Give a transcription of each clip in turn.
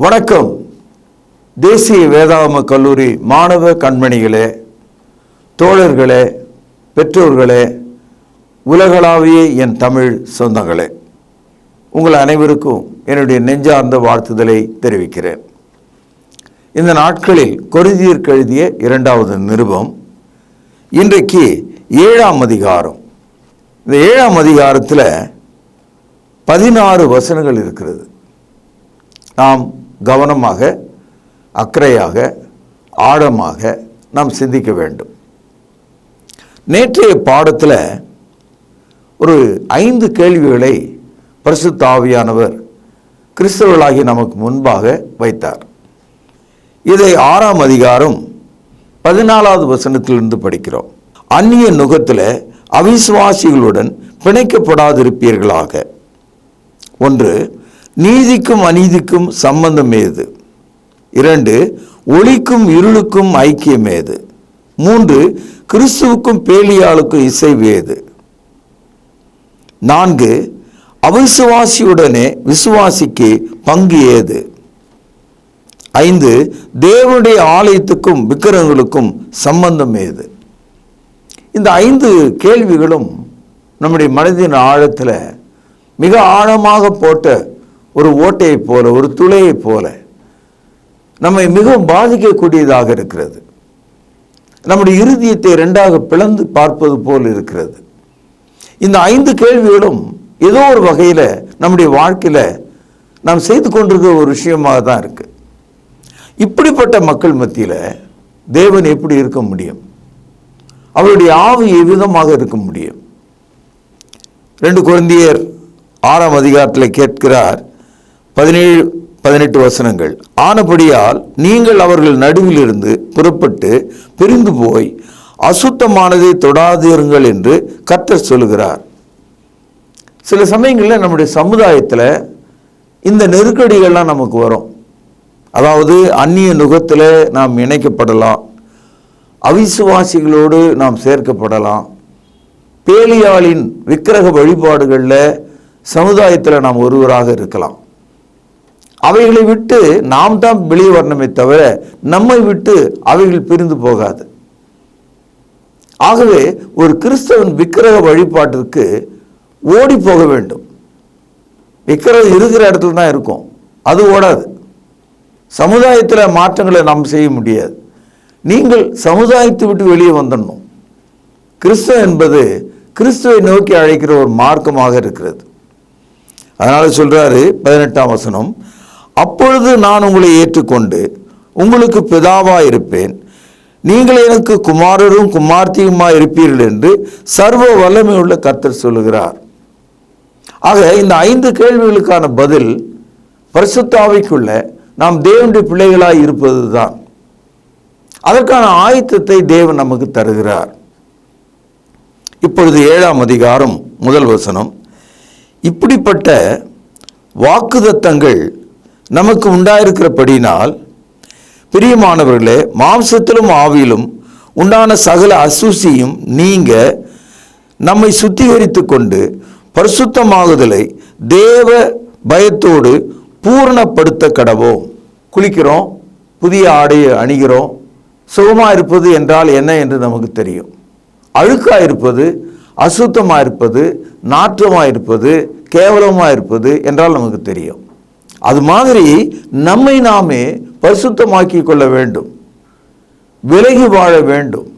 வணக்கம். தேசிய வேதாகம கல்லூரி மாணவ கண்மணிகளே, தோழர்களே, பெற்றோர்களே, உலகளாவிய என் தமிழ் சொந்தங்களே, உங்கள் அனைவருக்கும் என்னுடைய நெஞ்சார்ந்த வாழ்த்துதலை தெரிவிக்கிறேன். இந்த நாட்களில் கொரிந்தியருக்கு எழுதிய 2வது நிருபம், இன்றைக்கு 7ஆம் அதிகாரம். இந்த 7ஆம் அதிகாரத்தில் 16 வசனங்கள் இருக்கிறது. நாம் கவனமாக, அக்கறையாக, ஆழமாக நாம் சிந்திக்க வேண்டும். நேற்றைய பாடத்தில் ஒரு 5 கேள்விகளை பரிசுத்த ஆவியானவர் கிறிஸ்தவர்களாகி நமக்கு முன்பாக வைத்தார். இதை 6ஆம் அதிகாரம் 14வது வசனத்திலிருந்து படிக்கிறோம். அந்நிய நுகத்தில் அவிசுவாசிகளுடன் பிணைக்கப்படாதிருப்பீர்களாக. 1. நீதிக்கும் அநீதிக்கும் சம்பந்தம் ஏது? 2. ஒளிக்கும் இருளுக்கும் ஐக்கியம் ஏது? 3. கிறிஸ்துவுக்கும் பேலியாளுக்கும் இசைவு ஏது? 4. அவிசுவாசியுடனே விசுவாசிக்கு பங்கு ஏது? 5. தேவனுடைய ஆலயத்துக்கும் விக்கிரகங்களுக்கும் சம்பந்தம் ஏது? இந்த 5 கேள்விகளும் நம்முடைய மனதின் ஆழத்தில் மிக ஆழமாக போட்ட ஒரு ஓட்டையை போல, ஒரு துளையை போல நம்மை மிகவும் பாதிக்கக்கூடியதாக இருக்கிறது. நம்முடைய இருதயத்தை 2ஆக பிளந்து பார்ப்பது போல் இருக்கிறது. இந்த 5 கேள்விகளும் ஏதோ ஒரு வகையில் நம்முடைய வாழ்க்கையில் நாம் செய்து கொண்டிருக்கிற ஒரு விஷயமாக தான் இருக்கு. இப்படிப்பட்ட மக்கள் மத்தியில் தேவன் எப்படி இருக்க முடியும்? அவருடைய ஆவி எவ்விதமாக இருக்க முடியும்? 2 கொரிந்தியர் 6ஆம் அதிகாரத்தில் கேட்கிறார், 17-18 வசனங்கள். ஆனபடியால் நீங்கள் அவர்கள் நடுவில் இருந்து புறப்பட்டு பிரிந்து போய் அசுத்தமானதை தொடாதீர்கள் என்று கர்த்தர் சொல்லுகிறார். சில சமயங்களில் நம்முடைய சமுதாயத்தில் இந்த நெருக்கடிகள்லாம் நமக்கு வரும். அதாவது அந்நிய நுகத்தில் நாம் இணைக்கப்படலாம், அவிசுவாசிகளோடு நாம் சேர்க்கப்படலாம், பேலியாளின் விக்கிரக வழிபாடுகளில் சமுதாயத்தில் நாம் ஒருவராக இருக்கலாம். அவைகளை விட்டு நாம் தான் வெளியே வரணுமே தவிர நம்மை விட்டு அவைகள் பிரிந்து போகாது. ஆகவே ஒரு கிறிஸ்தவன் விக்கிரக வழிபாட்டிற்கு ஓடி போக வேண்டும். விக்கிரகம் இருக்கிற இடத்துல தான் இருக்கும், அது ஓடாது. சமுதாயத்தில் மாற்றங்களை நாம் செய்ய முடியாது. நீங்கள் சமுதாயத்தை விட்டு வெளியே வந்துடணும். கிறிஸ்தவம் என்பது கிறிஸ்துவை நோக்கி அழைக்கிற ஒரு மார்க்கமாக இருக்கிறது. அதனால சொல்றாரு 18ஆம் வசனம், அப்பொழுது நான் உங்களை ஏற்றுக்கொண்டு உங்களுக்கு பிதாவாக இருப்பேன், நீங்கள் எனக்கு குமாரரும் குமார்த்தியுமாய் இருப்பீர்கள் என்று சர்வ வல்லமை உள்ள கர்த்தர் சொல்லுகிறார். ஆக இந்த 5 கேள்விகளுக்கான பதில் பரிசுத்த ஆவிக்குள்ள நாம் தேவனுடைய பிள்ளைகளாய் இருப்பது தான். அதற்கான ஆயத்தத்தை தேவன் நமக்கு தருகிறார். இப்பொழுது 7ஆம் அதிகாரம் 1 வசனம், இப்படிப்பட்ட வாக்குத்தத்தங்கள் நமக்கு உண்டாயிருக்கிறபடினால் பிரியமானவர்களே, மாம்சத்திலும் ஆவியிலும் உண்டான சகல அசூசியும் நீங்க நம்மை சுத்திகரித்து கொண்டு பரிசுத்தமாகுதலை தேவ பயத்தோடு பூரணப்படுத்த கடவோம். குளிக்கிறோம், புதிய ஆடையை அணிகிறோம். சுகமாக இருப்பது என்றால் என்ன என்று நமக்கு தெரியும். அழுக்காக இருப்பது, அசுத்தமாக இருப்பது, நாற்றமாக இருப்பது, கேவலமாக இருப்பது என்றால் நமக்கு தெரியும். அது மாதிரி நம்மை நாமே பரிசுத்தமாக்கி கொள்ள வேண்டும், விலகி வாழ வேண்டும்,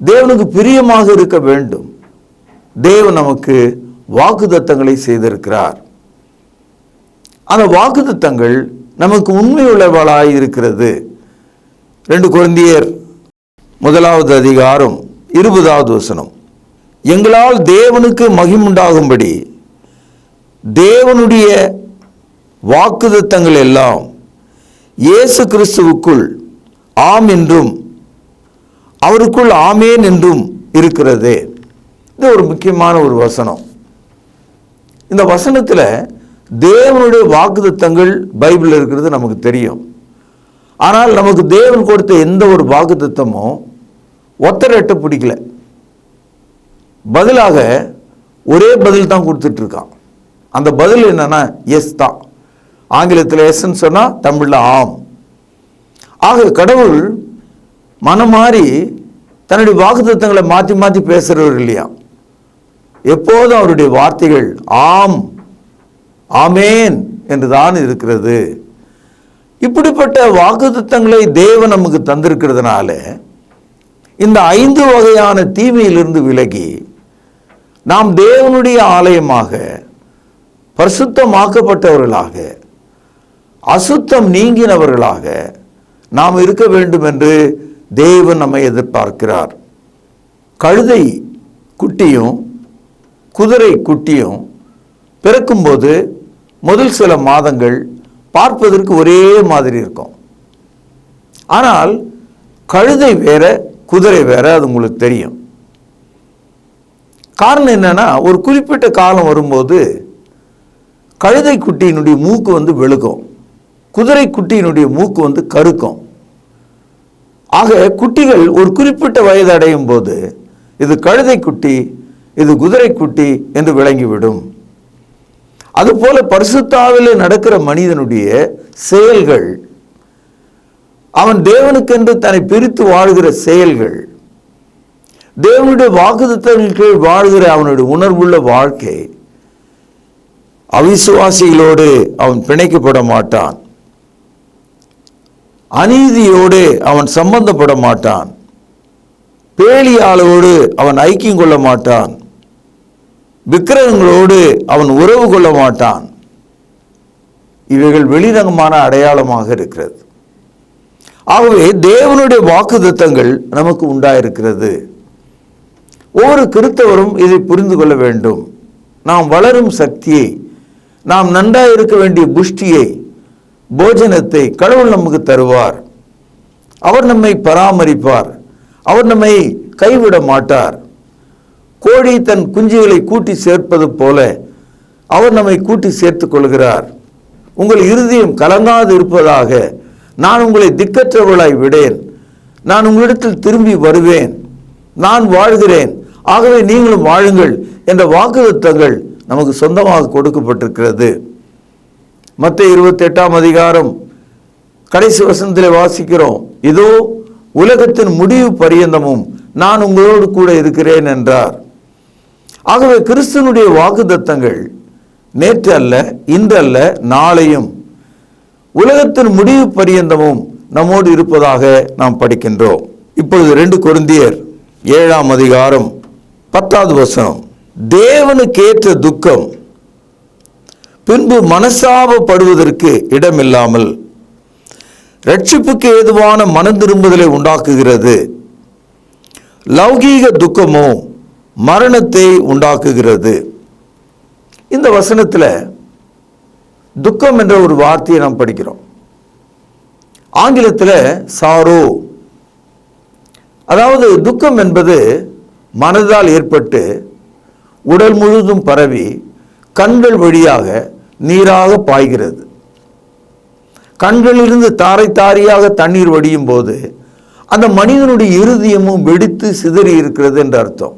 தேவனுக்கு பிரியமாக இருக்க வேண்டும். தேவன் நமக்கு வாக்குத்தத்தங்களை செய்திருக்கிறார். அந்த வாக்குத்தத்தங்கள் நமக்கு உண்மையுள்ளவளாய் இருக்கிறது. 2 கொரிந்தியர் 1வது அதிகாரம் 20வது வசனம், எங்களால் தேவனுக்கு மகிமுண்டாகும்படி தேவனுடைய வாக்குத்தத்தங்கள் எல்லாம் இயேசு கிறிஸ்துவுக்குள் ஆம் என்றும் அவருக்குள் ஆமேன் என்றும் இருக்கிறது. இது ஒரு முக்கியமான ஒரு வசனம். இந்த வசனத்தில் தேவனுடைய வாக்குத்தத்தங்கள் பைபிளில் இருக்கிறது நமக்கு தெரியும். ஆனால் நமக்கு தேவன் கொடுத்த எந்த ஒரு வாக்குத்தத்தமும் ஒத்தரட்ட பிடிக்கல. பதிலாக ஒரே பதில் தான் கொடுத்துட்டு இருக்கான். அந்த பதில் என்னன்னா எஸ் தான். ஆங்கிலத்தில் எஸ்ன்னு சொன்னால் தமிழில் ஆம். ஆக கடவுள் மனம் மாறி தன்னுடைய வாக்குத்தத்தங்களை மாற்றி மாற்றி பேசுகிறவர் இல்லையா. எப்போதும் அவருடைய வார்த்தைகள் ஆம், ஆமேன் என்றுதான் இருக்கிறது. இப்படிப்பட்ட வாக்குத்தத்தங்களை தேவன் நமக்கு தந்திருக்கிறதுனால இந்த 5 வகையான தீமையிலிருந்து விலகி நாம் தேவனுடைய ஆலயமாக பரிசுத்தமாக்கப்பட்டவர்களாக அசுத்தம் நீங்கினவர்களாக நாம் இருக்க வேண்டும் என்று தேவன் நம்மை எதிர்பார்க்கிறார். கழுதை குட்டியும் குதிரை குட்டியும் பிறக்கும்போது முதல் சில மாதங்கள் பார்ப்பதற்கு ஒரே மாதிரி இருக்கும். ஆனால் கழுதை வேற குதிரை வேற, அது உங்களுக்கு தெரியும். காரணம் என்னன்னா, ஒரு குறிப்பிட்ட காலம் வரும்போது கழுதை குட்டியினுடைய மூக்கு வெளுக்கும், குதிரை குட்டியினுடைய மூக்கு கருக்கும். ஆக குட்டிகள் ஒரு குறிப்பிட்ட வயது அடையும் போது இது கழுதை குட்டி, இது குதிரை குட்டி என்று விளங்கிவிடும். அதுபோல பரிசுத்தாவிலே நடக்கிற மனிதனுடைய செயல்கள், அவன் தேவனுக்கென்று தன்னை பிரித்து வாழ்கிற செயல்கள், தேவனுடைய வாக்குத்தத்தங்களின் கீழ் வாழ்கிற அவனுடைய உணர்வுள்ள வாழ்க்கை, அவிசுவாசிகளோடு அவன் பிணைக்கப்பட மாட்டான், அநீதியோடு அவன் சம்பந்தப்பட மாட்டான், பேலியாளோடு அவன் ஐக்கியம் கொள்ள மாட்டான், விக்கிரகங்களோடு அவன் உறவு கொள்ள மாட்டான். இவைகள் வெளிரங்கமான அடையாளமாக இருக்கிறது. ஆகவே தேவனுடைய வாக்குத்தத்தங்கள் நமக்கு உண்டாயிருக்கிறது. ஒவ்வொரு கிறிஸ்தவரும் இதை புரிந்து கொள்ள வேண்டும். நாம் வளரும் சக்தியை, நாம் நன்றாக இருக்க வேண்டிய புஷ்டியை, போஜனத்தை கடவுள் நமக்கு தருவார். அவர் நம்மை பராமரிப்பார். அவர் நம்மை கைவிட மாட்டார். கோழி தன் குஞ்சுகளை கூட்டி சேர்ப்பது போல அவர் நம்மை கூட்டி சேர்த்துக் கொள்கிறார். உங்கள் இருதயம் கலங்காது இருப்பதாக நான் உங்களை திக்கற்றவர்களாய் விடேன், நான் உங்களிடத்தில் திரும்பி வருவேன், நான் வாழ்கிறேன், ஆகவே நீங்களும் வாழுங்கள் என்ற வாக்குத்தத்தங்கள் நமக்கு சொந்தமாக கொடுக்கப்பட்டிருக்கிறது. மத்தேயு 28ஆம் அதிகாரம் கடைசி வசனத்திலே வாசிக்கிறோம், இதோ உலகத்தின் முடிவு பரியந்தமும் நான் உங்களோடு கூட இருக்கிறேன் என்றார். ஆகவே கிறிஸ்துவனுடைய வாக்குத்தத்தங்கள் நேற்று அல்ல, இன்றல்ல, நாளையும் உலகத்தின் முடிவு பரியந்தமும் நம்மோடு இருப்பதாக நாம் படிக்கின்றோம். இப்பொழுது 2 கொரிந்தியர் 7ஆம் அதிகாரம் 10வது வசனம், தேவனுக்கேற்ற துக்கம் பின்பு மனசாபப்படுவதற்கு இடமில்லாமல் ரட்சிப்புக்கு ஏதுவான மனம் திரும்புதலை உண்டாக்குகிறது. லௌகீக துக்கமோ மரணத்தை உண்டாக்குகிறது. இந்த வசனத்தில் துக்கம் என்ற ஒரு வார்த்தையை நாம் படிக்கிறோம். ஆங்கிலத்தில் சாரோ, அதாவது துக்கம் என்பது மனதால் ஏற்பட்டு உடல் முழுதும் பரவி கண்கள் வழியாக நீராக பாய்கிறது. கண்களிலிருந்து தாரை தாரியாக தண்ணீர் வடியும் போது அந்த மனிதனுடைய இருதயமும் வெடித்து சிதறி இருக்கிறது என்று அர்த்தம்.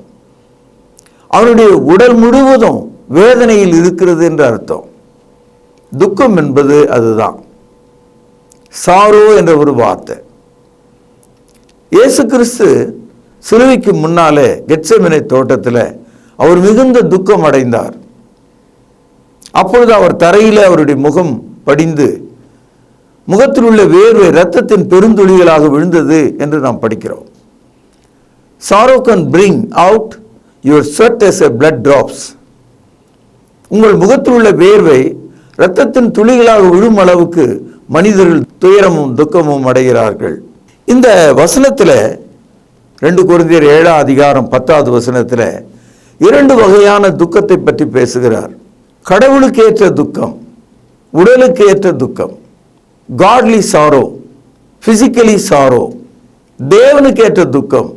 அவனுடைய உடல் முழுவதும் வேதனையில் இருக்கிறது என்று அர்த்தம். துக்கம் என்பது அதுதான். சாரோ என்ற ஒரு வார்த்தை. இயேசு கிறிஸ்து சிலுவைக்கு முன்னாலே கெத்செமனே தோட்டத்தில் அவர் மிகுந்த துக்கம் அடைந்தார். அப்பொழுது அவர் தரையில் அவருடைய முகம் படிந்து முகத்தில் உள்ள வேர்வை இரத்தத்தின் பெருந்துளிகளாக விழுந்தது என்று நாம் படிக்கிறோம். Sorrow can bring out your sweat as a blood drops. உங்கள் முகத்தில் உள்ள வேர்வை இரத்தத்தின் துளிகளாக விழும் அளவுக்கு மனிதர்கள் துயரமும் துக்கமும் அடைகிறார்கள். இந்த வசனத்தில் 2 கொரிந்தியர் 7ஆம் அதிகாரம் 10வது வசனத்தில் 2 வகையான துக்கத்தை பற்றி பேசுகிறார். கடவுளுக்கு ஏற்ற துக்கம், உடலுக்கு ஏற்ற துக்கம், காட்லி சாரோ, பிசிக்கலி சாரோ. தேவனுக்கு ஏற்ற துக்கம்,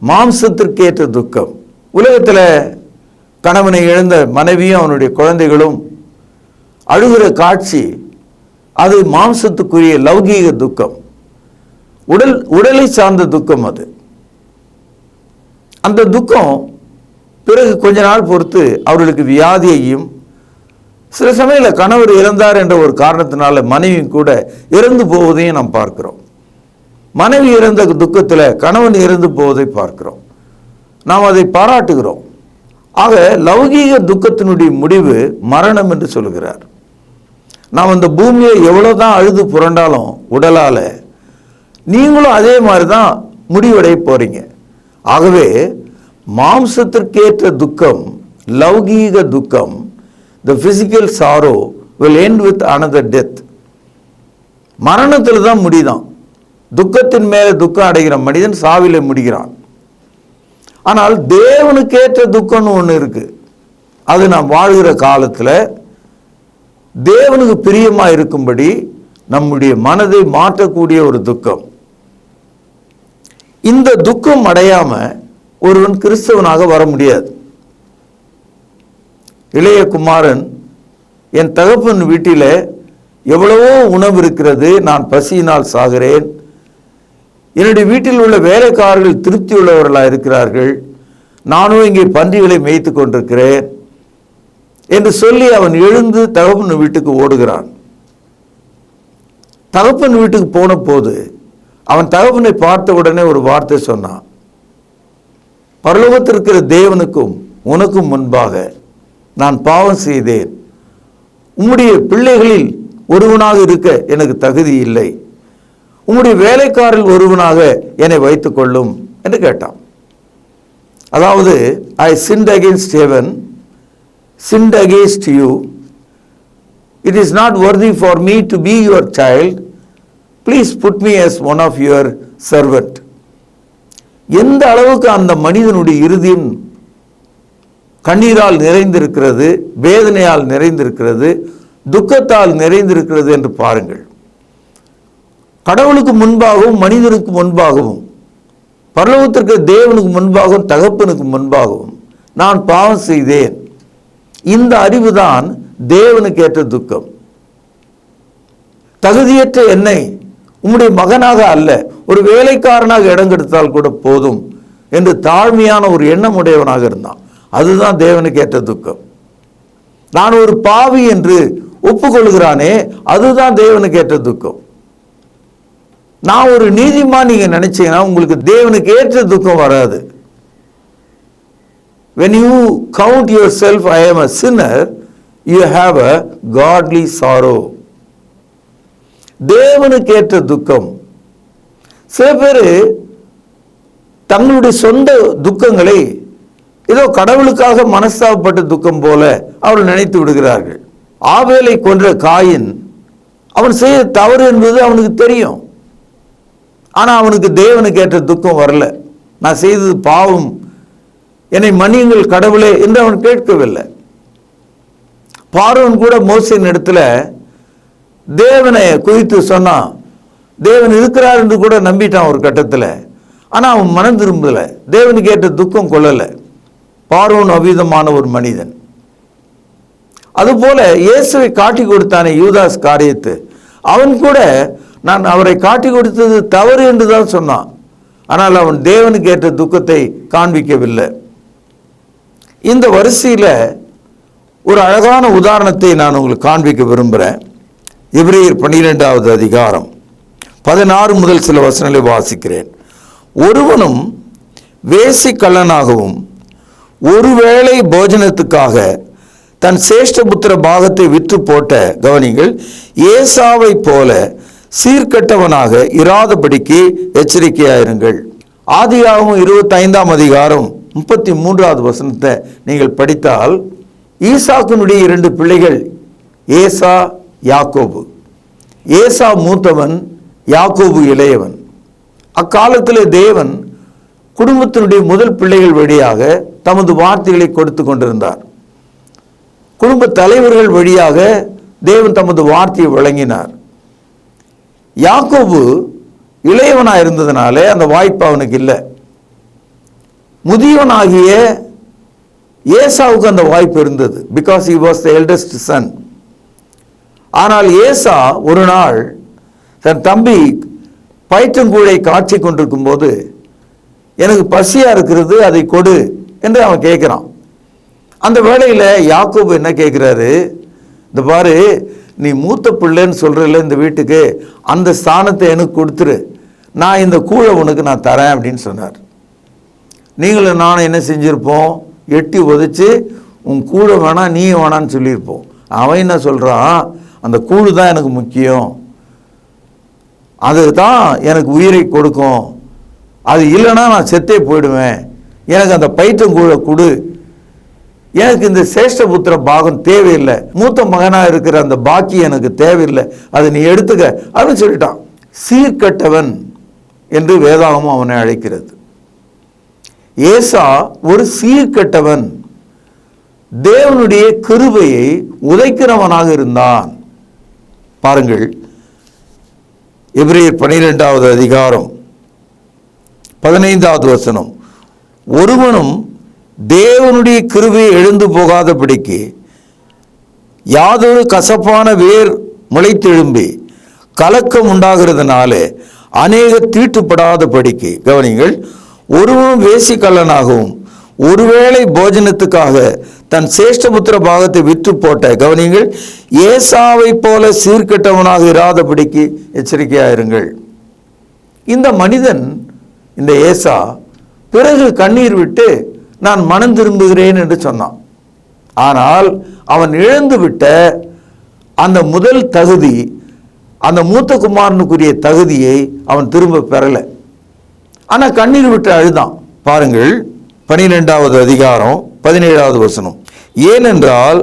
மாம்சத்திற்கு ஏற்ற துக்கம். உலகத்தில் கணவனை இழந்த மனைவியும் அவனுடைய குழந்தைகளும் அழுகிற காட்சி, அது மாம்சத்துக்குரிய லௌகீக துக்கம், உடலை சார்ந்த துக்கம். அது அந்த துக்கம் பிறகு கொஞ்ச நாள் பொறுத்து அவர்களுக்கு வியாதியையும் சில சமயத்தில் கணவர் இறந்தார் என்ற ஒரு காரணத்தினால மனைவியும் கூட இறந்து போவதையும் நாம் பார்க்கிறோம். மனைவி இறந்த துக்கத்தில் கணவன் இறந்து போவதை பார்க்கிறோம். நாம் அதை பாராட்டுகிறோம். ஆக லௌகீக துக்கத்தினுடைய முடிவு மரணம் என்று சொல்கிறார். நாம் அந்த பூமியை எவ்வளோதான் அழுது புரண்டாலும் உடலால், நீங்களும் அதே மாதிரி தான் முடிவடைய போறீங்க. ஆகவே மாம்சத்திற்கேற்ற துக்கம், லௌகீக துக்கம், the physical sorrow will end with another death. மரணத்தில் தான் முடிதான். துக்கத்தின் மேலே துக்கம் அடைகிற மனிதன் சாவிலே முடிகிறான். ஆனால் தேவனுக்கேற்ற துக்கம்னு ஒன்று இருக்கு. அது நாம் வாழ்கிற காலத்தில் தேவனுக்கு பிரியமாக இருக்கும்படி நம்முடைய மனதை மாற்றக்கூடிய ஒரு துக்கம். இந்த துக்கம் அடையாம ஒருவன் கிறிஸ்தவனாக வர முடியாது. இளைய குமாரன், என் தகப்பன் வீட்டில் எவ்வளவோ உணவு இருக்கிறது, நான் பசியினால் சாகிறேன், என்னுடைய வீட்டில் உள்ள வேலைக்காரர்கள் திருப்தி உள்ளவர்களாக இருக்கிறார்கள், நானும் இங்கே பன்றிகளை மேய்த்து கொண்டிருக்கிறேன் என்று சொல்லி அவன் எழுந்து தகப்பன் வீட்டுக்கு ஓடுகிறான். தகப்பன் வீட்டுக்கு போன போது அவன் தகப்பனை பார்த்த உடனே ஒரு வார்த்தை சொன்னான். பரலோகத்தில் இருக்கிற தேவனுக்கும் உனக்கும் முன்பாக நான் பாவம் செய்தேன், உம்முடைய பிள்ளைகளில் ஒருவனாக இருக்க எனக்கு தகுதி இல்லை, உம்முடைய வேலைக்காரில் ஒருவனாக என்னை வைத்துக் கொள்ளும் என்று கேட்டான். அதாவது, I sinned against heaven, sinned against you, it is not worthy for me to be your child, please put me as one of your servant. எந்த அளவுக்கு அந்த மனிதனுடைய இருதயம் கண்ணீரால் நிறைந்திருக்கிறது, வேதனையால் நிறைந்திருக்கிறது, துக்கத்தால் நிறைந்திருக்கிறது என்று பாருங்கள். கடவுளுக்கு முன்பாகவும் மனிதனுக்கு முன்பாகவும், பரலோகத்திற்கு தேவனுக்கு முன்பாகவும் தகப்பனுக்கு முன்பாகவும் நான் பாவம் செய்தேன். இந்த அறிவுதான் தேவனுக்கு ஏற்ற துக்கம். தகுதியற்ற என்னை உம்முடைய மகனாக அல்ல, ஒரு வேலைக்காரனாக இடம் கெடுத்தால் கூட போதும் என்று தாழ்மையான ஒரு எண்ணம் உடையவனாக இருந்தான். அதுதான் தேவனுக்கு ஏற்ற துக்கம். நான் ஒரு பாவி என்று ஒப்புக்கொள்கிறானே, அதுதான் தேவனுக்கு ஏற்ற துக்கம். நான் ஒரு நீதிமான் நீங்க நினைச்சீங்கன்னா உங்களுக்கு தேவனுக்கு ஏற்ற துக்கம் வராது. When you count yourself, I am a sinner, you have a godly sorrow. தேவனுக்கு ஏற்ற துக்கம். சில பேர் தங்களுடைய சொந்த துக்கங்களை ஏதோ கடவுளுக்காக மனஸ்தாபப்பட்ட துக்கம் போல அவர்கள் நினைத்து விடுகிறார்கள். ஆபேலை கொன்ற காயின் அவன் செய்ய தவறு என்பது அவனுக்கு தெரியும். ஆனால் அவனுக்கு தேவனுக்கு ஏற்ற துக்கம் வரல. நான் செய்தது பாவம், என்னை மன்னியுங்கள் கடவுளே என்று அவன் கேட்கவில்லை. பார்வோன் கூட மோசேயின் இடத்துல தேவனை குறித்து சொன்னான். தேவன் இருக்கிறார் என்று கூட நம்பிட்டான் ஒரு கட்டத்தில். ஆனால் அவன் மனம் திரும்பல, தேவனுக்கு ஏற்ற துக்கம் கொள்ளலை. பார்வோன் அவ்விதமான ஒரு மனிதன். அதுபோல இயேசுவை காட்டி கொடுத்தானே யூதாஸ் காரியத்து, அவன் கூட நான் அவரை காட்டி கொடுத்தது தவறு என்று தான் சொன்னான். ஆனால் அவன் தேவனுக்கு ஏற்ற துக்கத்தை காண்பிக்கவில்லை. இந்த வரிசையில் ஒரு அழகான உதாரணத்தை நான் உங்களுக்கு காண்பிக்க விரும்புகிறேன். எபிரேயர் 12வது அதிகாரம் 16 முதல் சில வசனங்களை வாசிக்கிறேன். ஒருவனும் வேசி கள்ளனாகவும் ஒருவேளை போஜனத்துக்காக தன் சேஷ்டபுத்திர பாகத்தை விற்று போட்ட, கவனிங்கள், ஏசாவை போல சீர்கெட்டவனாக இராதபடிக்கு எச்சரிக்கையாயிருங்கள். ஆதியாகமம் 25ஆம் அதிகாரம் 33வது வசனத்தை நீங்கள் படித்தால், ஈசாக்கினுடைய 2 பிள்ளைகள் ஏசா, யாக்கோபு. ஏசா மூத்தவன், யாக்கோபு இளையவன். அக்காலத்தில் தேவன் குடும்பத்தினுடைய முதல் பிள்ளைகள் வழியாக தமது வார்த்தைகளை கொடுத்து கொண்டிருந்தார். குடும்ப தலைவர்கள் வழியாக தேவன் தமது வார்த்தையை வழங்கினார். யாக்கோபு இளையவனாக இருந்ததுனாலே அந்த வாய்ப்பு அவனுக்கு இல்லை. முதியவனாகிய ஏசாவுக்கு அந்த வாய்ப்பு இருந்தது. Because he was the eldest son. ஆனால் ஏசா ஒரு நாள் தன் தம்பி பயிற்றங்கூழை காய்ச்சி கொண்டிருக்கும் போது, எனக்கு பசியா இருக்கிறது, அதை கொடு என்று அவன் கேட்கிறான். அந்த வேளையில் யாக்கோபு என்ன கேட்கிறாரு, இந்த பாரு, நீ மூத்த பிள்ளைன்னு சொல்கிறல்ல இந்த வீட்டுக்கு, அந்த ஸ்தானத்தை எனக்கு கொடுத்துரு, நான் இந்த கூழை உனக்கு நான் தரேன் அப்படின்னு சொன்னார். நீங்களும் நானும் என்ன செஞ்சுருப்போம்? எட்டி உதைச்சி உன் கூழை வேணாம், நீ வேணான்னு சொல்லியிருப்போம். அவன் என்ன சொல்கிறான்? அந்த கூழு தான் எனக்கு முக்கியம், அதுதான் எனக்கு உயிரை கொடுக்கும், அது இல்லைன்னா நான் செத்தே போயிடுவேன், எனக்கு அந்த பயிற்றங்கூழை கொடு, எனக்கு இந்த சேஷ்டபுத்திர பாகம் தேவையில்லை, மூத்த மகனாக இருக்கிற அந்த பாக்கி எனக்கு தேவையில்லை, அதை நீ எடுத்துக்க அப்படின்னு சொல்லிட்டான். சீர்கெட்டவன் என்று வேதாகமும் அவனை அழைக்கிறது. ஏசா ஒரு சீர்கெட்டவன், தேவனுடைய கிருபையை உதைக்கிறவனாக இருந்தான். பாருங்கள், எபிரேயர் 12வது அதிகாரம் 15வது வசனம், ஒருவனும் தேவனுடைய கிருபையை எழுந்து போகாதபடிக்கு யாதொரு கசப்பான வேர் முளைத்தெழும்பி கலக்கம் உண்டாகிறதுனால அநேக தீட்டுப்படாதபடிக்கு, கவனிங்கள், ஒருவனும் வேசிக்கல்லனாகவும் ஒருவேளை போஜனத்துக்காக தன் சேஷ்டபுத்திர பாகத்தை விற்று போட்ட, கவனிங்கள், ஏசாவை போல சீர்கெட்டவனாக இராதபடிக்கு எச்சரிக்கையாயிருங்கள். இந்த மனிதன், இந்த ஏசா, பிறகு கண்ணீர் விட்டு நான் மனம் திரும்புகிறேன் என்று சொன்னான். ஆனால் அவன் இழந்து விட்ட அந்த முதல் தகுதி, அந்த மூத்த குமாரனுக்குரிய தகுதியை அவன் திரும்ப பெறலை. ஆனால் கண்ணீர் விட்டு அழுதான். பாருங்கள், 12வது அதிகாரம் 17வது வசனம், ஏனென்றால்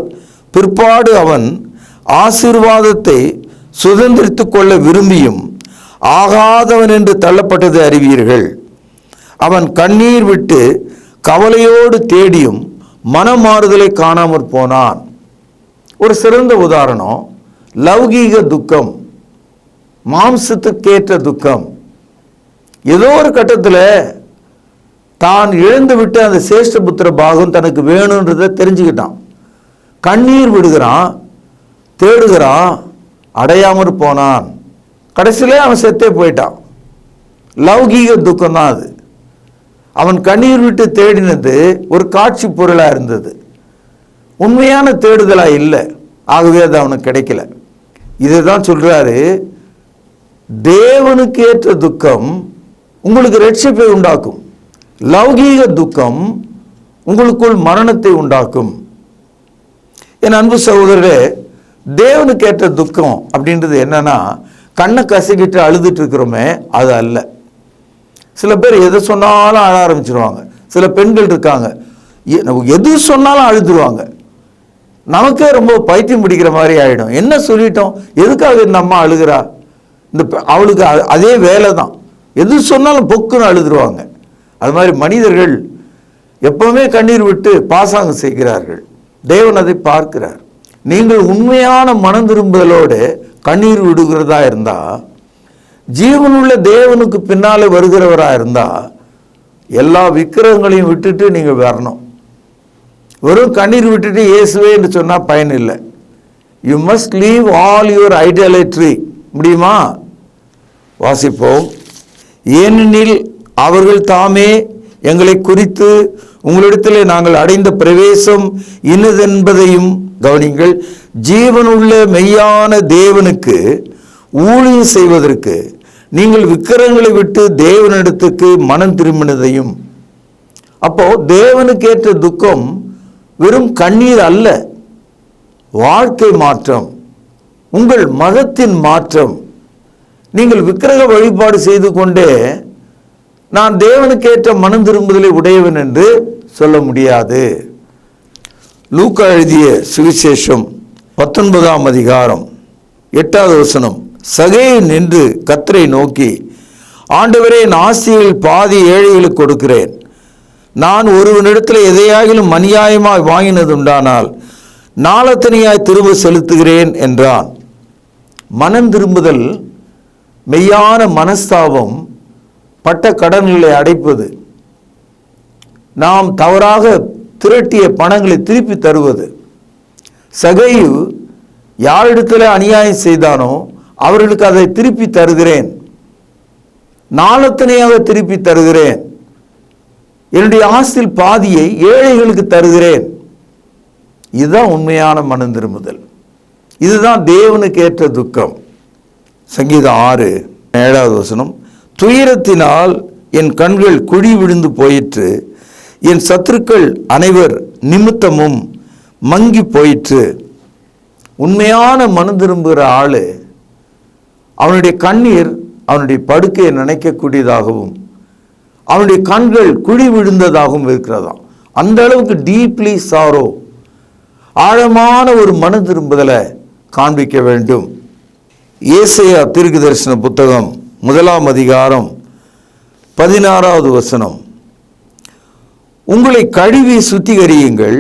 பிற்பாடு அவன் ஆசீர்வாதத்தை சுதந்திரித்து கொள்ள விரும்பியும் ஆகாதவன் என்று தள்ளப்பட்டது அறிவீர்கள். அவன் கண்ணீர் விட்டு கவலையோடு தேடியும் மனமாறுதலை காணாமற் போனான். ஒரு சிறந்த உதாரணம், லௌகீக துக்கம், மாம்சத்துக்கேற்ற துக்கம். ஏதோ ஒரு கட்டத்தில் தான் இழந்து விட்டு அந்த சேஷ்டபுத்திர பாகம் தனக்கு வேணுன்றதை தெரிஞ்சுக்கிட்டான். கண்ணீர் விடுகிறான், தேடுகிறான், அடையாமற் போனான். கடைசியிலே அவன் செத்தே போயிட்டான். லௌகீக துக்கம் தான் அது. அவன் கண்ணீர் விட்டு தேடினது ஒரு காட்சி பொருளாக இருந்தது, உண்மையான தேடுதலாக இல்லை. ஆகவே அது அவனுக்கு கிடைக்கல. இதை தான் சொல்றாரு, தேவனுக்கு ஏற்ற துக்கம் உங்களுக்கு ரட்சிப்பை உண்டாக்கும், லௌகீக துக்கம் உங்களுக்குள் மரணத்தை உண்டாக்கும். என் அன்பு சகோதரரே, தேவனுக்கு ஏற்ற துக்கம் அப்படின்றது என்னன்னா, கண்ணை கசக்கிட்டு அழுதுட்டு இருக்கிறோமே அது அல்ல. சில பேர் எதை சொன்னாலும் அழ ஆரம்பிச்சிருவாங்க. சில பெண்கள் இருக்காங்க, எது சொன்னாலும் அழுதுருவாங்க. நமக்கே ரொம்ப பைத்தியம் பிடிக்கிற மாதிரி ஆகிடும். என்ன சொல்லிட்டோம், எதுக்காக இந்த அம்மா அழுகிறா, இந்த அவளுக்கு அதே வேலை தான், எது சொன்னாலும் பொக்குன்னு அழுதுருவாங்க. அது மாதிரி மனிதர்கள் எப்பவுமே கண்ணீர் விட்டு பாசாங்கம் செய்கிறார்கள். தேவன் அதை பார்க்கிறார். நீங்கள் உண்மையான மனம் திரும்புதலோடு கண்ணீர் விடுகிறதா இருந்தா, ஜீவனுள்ள தேவனுக்கு பின்னாலே வருகிறவரா இருந்தா, எல்லா விக்கிரகங்களையும் விட்டுட்டு நீங்க வரணும். வெறும் கண்ணீர் விட்டுட்டு இயேசுவே என்று சொன்னா பயன் இல்லை. You must leave all your idolatry. முடியுமா? வாசிப்போம். ஏனெனில் அவர்கள் தாமே எங்களை குறித்து உங்களிடத்திலே நாங்கள் அடைந்த பிரவேசம் இன்னதென்பதையும், கவனிங்கள், ஜீவனுள்ள மெய்யான தேவனுக்கு ஊழியம் செய்வதற்கு நீங்கள் விக்கிரகங்களை விட்டு தேவனிடத்துக்கு மனம் திரும்பினதையும். அப்போ தேவனுக்கு ஏற்ற துக்கம் வெறும் கண்ணீர் அல்ல, வாழ்க்கை மாற்றம், உங்கள் மதத்தின் மாற்றம். நீங்கள் விக்கிரக வழிபாடு செய்து கொண்டே நான் தேவனுக்கு ஏற்ற மனம் திரும்புதலை உடையவன் என்று சொல்ல முடியாது. லூக்கா எழுதிய சுவிசேஷம் 19ஆம் அதிகாரம் 8வது வசனம், சகேயு நின்று கர்த்தரை நோக்கி, ஆண்டவரே, என் ஆஸ்தியில் பாதி ஏழைகளுக்கு கொடுக்கிறேன். நான் ஒருவனிடத்தில் எதையாகிலும் அநியாயமாய் வாங்கினது உண்டானால் நாளத்தனையாய் திரும்ப செலுத்துகிறேன் என்றான். மனம் திரும்புதல், மெய்யான மனஸ்தாபம், பட்ட கடன்களை அடைப்பது, நாம் தவறாக திரட்டிய பணங்களை திருப்பி தருவது. சகேயு யாரிடத்தில் அநியாயம் செய்தானோ அவர்களுக்கு அதை திருப்பி தருகிறேன், நாளத்தனையாக திருப்பி தருகிறேன், என்னுடைய ஆஸ்தியில் பாதியை ஏழைகளுக்கு தருகிறேன். இதுதான் உண்மையான மனம் திரும்புதல். இதுதான் தேவனுக்கு ஏற்ற துக்கம். சங்கீதம் 6:7 துயரத்தினால் என் கண்கள் குழி விழுந்து போயிற்று, என் சத்துருக்கள் அனைவர் நிமித்தமும் மங்கி போயிற்று. உண்மையான மனம் திரும்புகிற ஆளு அவனுடைய கண்ணீர் அவனுடைய படுக்கையை நினைக்கக்கூடியதாகவும் அவனுடைய கண்கள் குழி விழுந்ததாகவும் இருக்கிறதாம். அந்த அளவுக்கு டீப்லி சாரோ, ஆழமான ஒரு மன திரும்புதலை காண்பிக்க வேண்டும். ஏசாயா தீர்க்கதரிசன புத்தகம் 1:16 உங்களை கழுவி சுத்திகரியுங்கள்,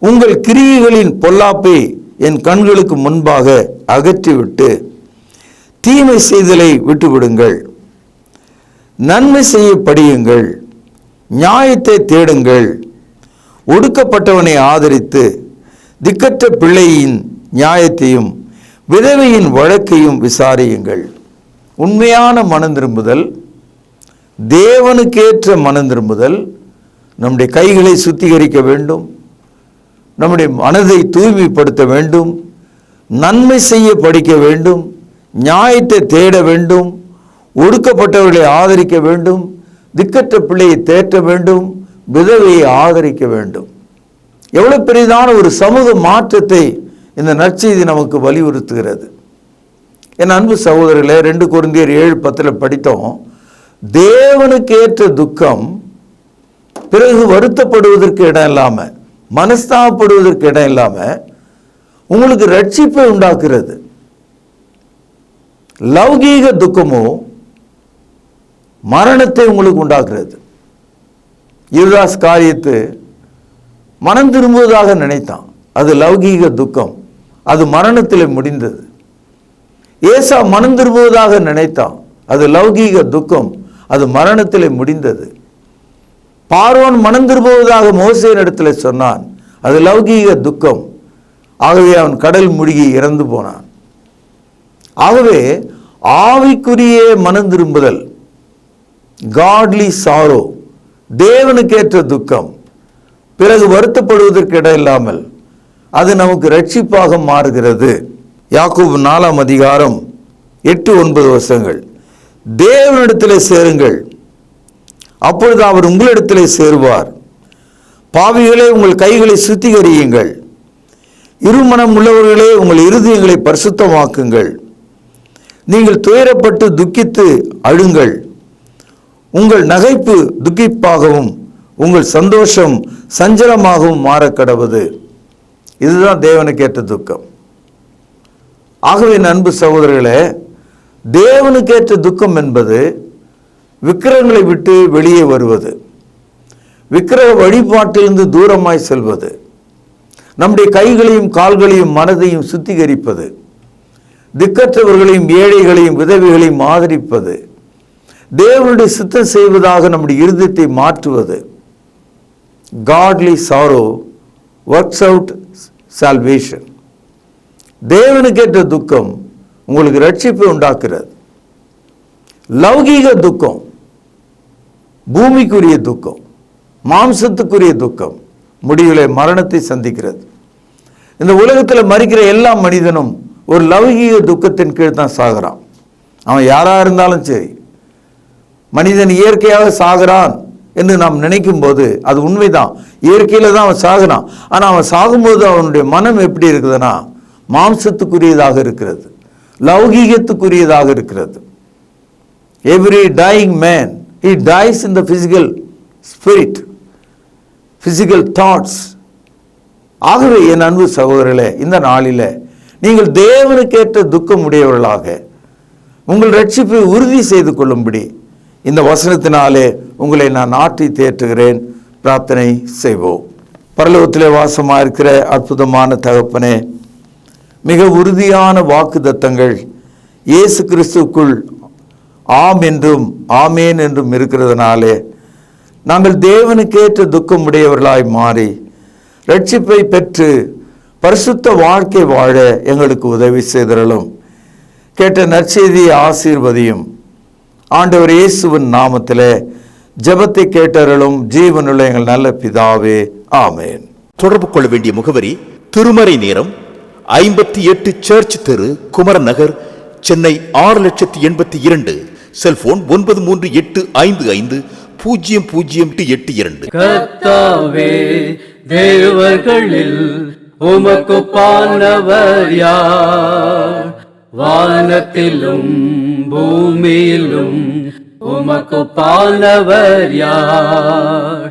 உங்கள் கிரியைகளின் பொல்லாப்பை என் கண்களுக்கு முன்பாக அகற்றிவிட்டு தீமை செய்தலை விட்டுவிடுங்கள். நன்மை செய்ய படியுங்கள், நியாயத்தை தேடுங்கள், ஒடுக்கப்பட்டவனை ஆதரித்து திக்கற்ற பிள்ளையின் நியாயத்தையும் விதவையின் வழக்கையும் விசாரியுங்கள். உண்மையான மனம் திரும்புதல், தேவனுக்கேற்ற மனம் திரும்புதல், நம்முடைய கைகளை சுத்திகரிக்க வேண்டும், நம்முடைய மனதை தூய்மைப்படுத்த வேண்டும், நன்மை செய்ய படிக்க வேண்டும், நியாயத்தை தேட வேண்டும், ஒடுக்கப்பட்டவர்களை ஆதரிக்க வேண்டும், திக்கற்ற பிள்ளையை தேற்ற வேண்டும், விதவையை ஆதரிக்க வேண்டும். எவ்வளவு பெரிதான ஒரு சமூக மாற்றத்தை இந்த நற்செய்தி நமக்கு வலியுறுத்துகிறது. என் அன்பு சகோதரர்களே, 2 கொரிந்தியர் 7:10 படித்தோம். தேவனுக்கு ஏற்ற துக்கம் பிறகு வருத்தப்படுவதற்கு இடம் இல்லாம, மனஸ்தாபப்படுவதற்கு இடம் இல்லாம உங்களுக்கு ரட்சிப்பை உண்டாக்குறது. லௌகீக துக்கமோ மரணத்தை உங்களுக்கு உண்டாக்குறது. யூதாஸ் காரியத்து மனம் திரும்புவதாக நினைத்தான், அது லௌகீக துக்கம், அது மரணத்தில் முடிந்தது. ஏசா மனம் திரும்புவதாக நினைத்தான், அது லௌகீக துக்கம், அது மரணத்தில் முடிந்தது. பார்வோன் மனம் திரும்புவதாக மோசேயின் இடத்துல சொன்னான், அது லௌகீக துக்கம், ஆகவே அவன் கடல் மூழ்கி இறந்து போனான். ஆகவே ஆவிக்குரிய மனம் திரும்புதல், காட்லி சாரோ, தேவனுக்கேற்ற துக்கம், பிறகு வருத்தப்படுவதற்கு இடம் இல்லாமல் அது நமக்கு ரட்சிப்பாக மாறுகிறது. யாக்கோபு 4:8-9 தேவனிடத்திலே சேருங்கள், அப்பொழுது அவர் உங்களிடத்திலே சேருவார். பாவிகளே, உங்கள் கைகளை சுத்திகரியுங்கள், இருமனம் உள்ளவர்களே, உங்கள் இருதயங்களை பரிசுத்தமாக்குங்கள். நீங்கள் துயரப்பட்டு துக்கித்து அழுங்கள், உங்கள் நகைப்பு துக்கிப்பாகவும் உங்கள் சந்தோஷம் சஞ்சலமாகவும் மாறக்கடவது. இதுதான் தேவனுக்கேற்ற துக்கம். ஆகவே அன்பு சகோதரர்களே, தேவனுக்கேற்ற துக்கம் என்பது விக்கிரகங்களை விட்டு வெளியே வருவது, விக்கிரக வழிபாட்டிலிருந்து தூரமாய் செல்வது, நம்முடைய கைகளையும் கால்களையும் மனதையும் சுத்திகரிப்பது, திக்கற்றவர்களையும் ஏழைகளையும் விதவைகளையும் ஆதரிப்பது, தேவனுடைய சித்தம் செய்வதாக நம்முடைய இருதயத்தை மாற்றுவது. Godly sorrow works out salvation. தேவனுக்கேற்ற துக்கம் உங்களுக்கு ரட்சிப்பை உண்டாக்குறது. லௌகீக துக்கம், பூமிக்குரிய துக்கம், மாம்சத்துக்குரிய துக்கம் முடிவிலே மரணத்தை சந்திக்கிறது. இந்த உலகத்தில் மரிக்கிற எல்லா மனிதனும் ஒரு லௌகீக துக்கத்தின் கீழ் தான் சாகிறான். அவன் யாராக இருந்தாலும் சரி, மனிதன் இயற்கையாக சாகிறான் என்று நாம் நினைக்கும் போது அது உண்மைதான், இயற்கையில தான் அவன் சாகிறான். ஆனால் அவன் சாகும்போது அவனுடைய மனம் எப்படி இருக்குதுன்னா மாம்சத்துக்குரியதாக இருக்கிறது, லௌகீகத்துக்குரியதாக இருக்கிறது. Every dying man, he dies in the physical spirit, physical thoughts. ஆகவே என் அன்பு சகோதரர்களே, இந்த நாளில் நீங்கள் தேவனுக்கேற்ற துக்கம் உடையவர்களாக உங்கள் ரட்சிப்பை உறுதி செய்து கொள்ளும்படி இந்த வசனத்தினாலே உங்களை நான் ஆற்றி தேற்றுகிறேன். பிரார்த்தனை செய்வோம். பரலோகத்திலே வாசமாக இருக்கிற அற்புதமான தகப்பனே, மிக உறுதியான வாக்குத்தத்தங்கள் இயேசு கிறிஸ்துவுக்குள் ஆம் என்றும் ஆமேன் என்றும் இருக்கிறதுனாலே நாங்கள் தேவனுக்கேற்ற துக்கம் உடையவர்களாய் மாறி ரட்சிப்பை பெற்று பரிசுத்த வாழ்க்கை வாழ எங்களுக்கு உதவி செய்தருளும். கேட்ட நற்செய்தியை ஆசீர்வதியும். ஆண்டவர் இயேசுவின் நாமத்திலே ஜெபத்தை கேட்டருளும். ஜீவனுள்ள எங்கள் நல்ல பிதாவே, ஆமேன். தொடர்பு கொள்ள வேண்டிய முகவரி: திருமறை நேரம், 58 சர்ச் தெரு, குமரன் நகர், சென்னை 6,82,000. செல்போன் 9385500882. கர்த்தாவே, தேவர்களில் உமக்குப்பானவர் யார்? வானத்திலும் பூமியிலும் உமக்குப்பானவர் யார்?